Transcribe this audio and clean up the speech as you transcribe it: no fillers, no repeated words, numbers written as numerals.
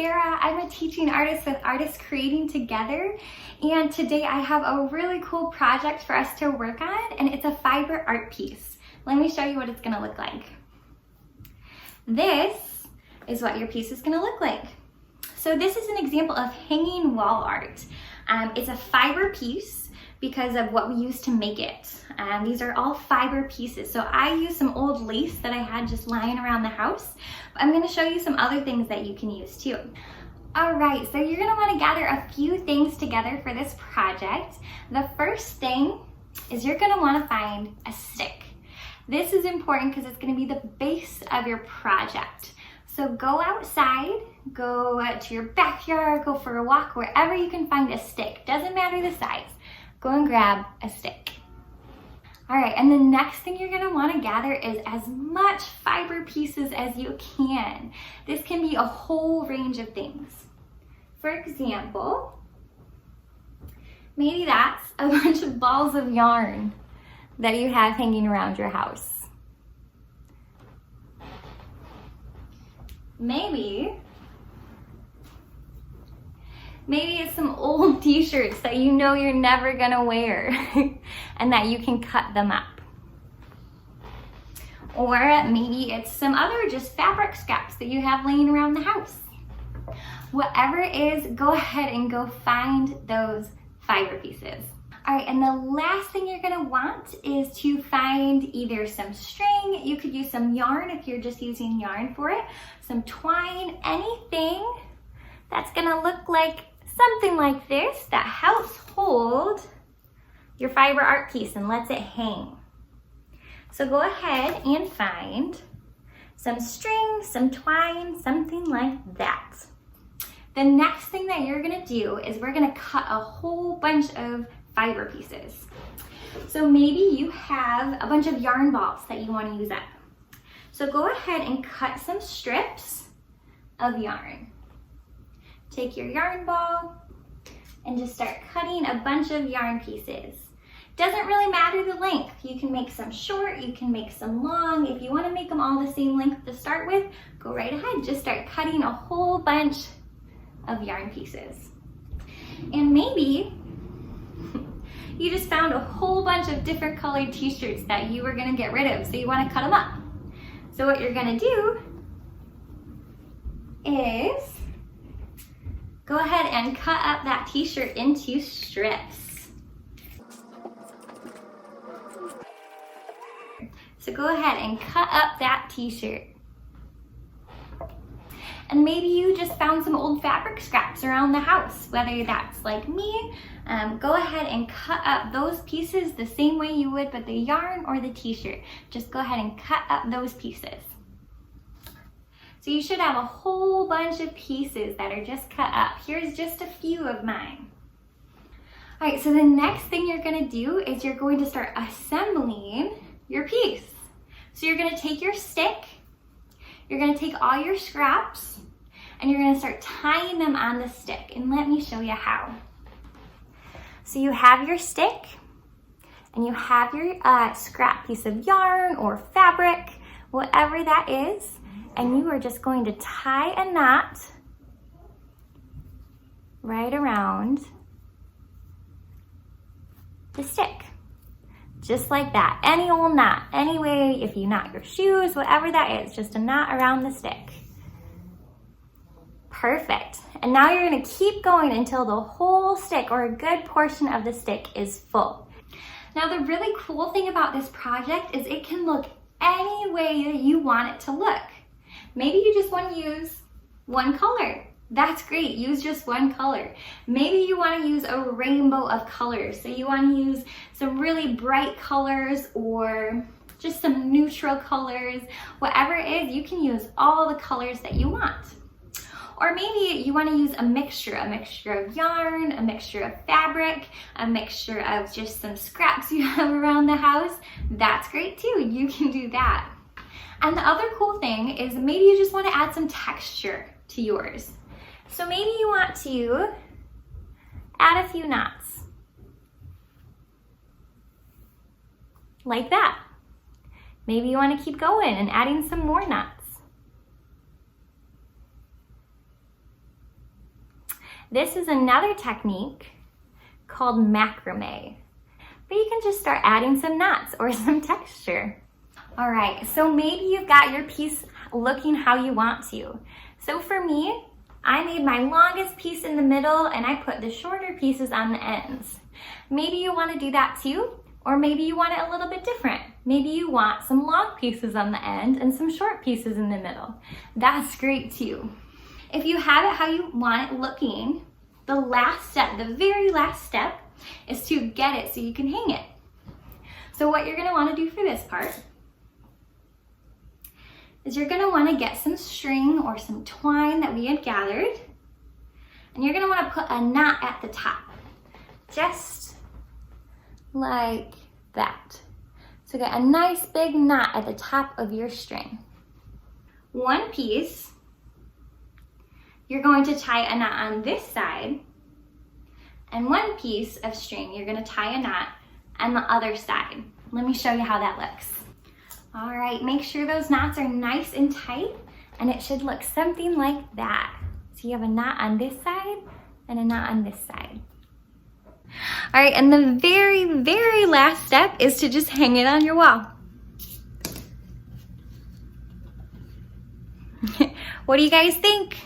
Sarah. I'm a teaching artist with Artists Creating Together, and today I have a really cool project for us to work on, and it's a fiber art piece. Let me show you what it's gonna look like. This is what your piece is gonna look like. So this is an example of hanging wall art. It's a fiber piece because of what we used to make it. These are all fiber pieces. So I used some old lace that I had just lying around the house. But I'm gonna show you some other things that you can use too. All right, so you're gonna wanna gather a few things together for this project. The first thing is you're gonna wanna find a stick. This is important because it's gonna be the base of your project. So go outside, go to your backyard, go for a walk, wherever you can find a stick. Doesn't matter the size. Go and grab a stick. All right, and the next thing you're gonna wanna gather is as much fiber pieces as you can. This can be a whole range of things. For example, maybe that's a bunch of balls of yarn that you have hanging around your house. Maybe it's some old t-shirts that you know you're never gonna wear and that you can cut them up. Or maybe it's some other just fabric scraps that you have laying around the house. Whatever it is, go ahead and go find those fiber pieces. All right, and the last thing you're gonna want is to find either some string, you could use some yarn if you're just using yarn for it, some twine, anything that's gonna look like something like this that helps hold your fiber art piece and lets it hang. So go ahead and find some string, some twine, something like that. The next thing that you're gonna do is we're gonna cut a whole bunch of fiber pieces. So maybe you have a bunch of yarn balls that you want to use up. So go ahead and cut some strips of yarn. Take your yarn ball and just start cutting a bunch of yarn pieces. Doesn't really matter the length. You can make some short, you can make some long. If you want to make them all the same length to start with, go right ahead. Just start cutting a whole bunch of yarn pieces. And maybe you just found a whole bunch of different colored t-shirts that you were gonna get rid of, so you wanna cut them up. So what you're gonna do is go ahead and cut up that t-shirt into strips. So go ahead and cut up that t-shirt. And maybe you just found some old fabric scraps around the house, whether that's like me. Go ahead and cut up those pieces the same way you would with the yarn or the t-shirt. Just go ahead and cut up those pieces. So you should have a whole bunch of pieces that are just cut up. Here's just a few of mine. All right, so the next thing you're gonna do is you're going to start assembling your piece. So you're gonna take your stick, you're gonna take all your scraps, and you're gonna start tying them on the stick. And let me show you how. So you have your stick, and you have your scrap piece of yarn or fabric, whatever that is, and you are just going to tie a knot right around the stick. Just like that, any old knot, any way, if you knot your shoes, whatever that is, just a knot around the stick. Perfect. And now you're gonna keep going until the whole stick or a good portion of the stick is full. Now the really cool thing about this project is it can look any way that you want it to look. Maybe you just want to use one color. That's great, use just one color. Maybe you want to use a rainbow of colors. So you want to use some really bright colors or just some neutral colors. Whatever it is, you can use all the colors that you want. Or maybe you want to use a mixture of yarn, a mixture of fabric, a mixture of just some scraps you have around the house. That's great too, you can do that. And the other cool thing is maybe you just want to add some texture to yours. So maybe you want to add a few knots. Like that. Maybe you want to keep going and adding some more knots. This is another technique called macrame. But you can just start adding some knots or some texture. All right, so maybe you've got your piece looking how you want to. So for me, I made my longest piece in the middle and I put the shorter pieces on the ends. Maybe you want to do that too, or maybe you want it a little bit different. Maybe you want some long pieces on the end and some short pieces in the middle. That's great too. If you have it how you want it looking, the last step, the very last step, is to get it so you can hang it. So what you're gonna wanna do for this part is you're gonna wanna get some string or some twine that we had gathered, and you're gonna wanna put a knot at the top, just like that. So get a nice big knot at the top of your string. One piece, you're going to tie a knot on this side, and one piece of string, you're gonna tie a knot on the other side. Let me show you how that looks. All right, make sure those knots are nice and tight, and it should look something like that. So you have a knot on this side and a knot on this side. All right, and the very, very last step is to just hang it on your wall. What do you guys think?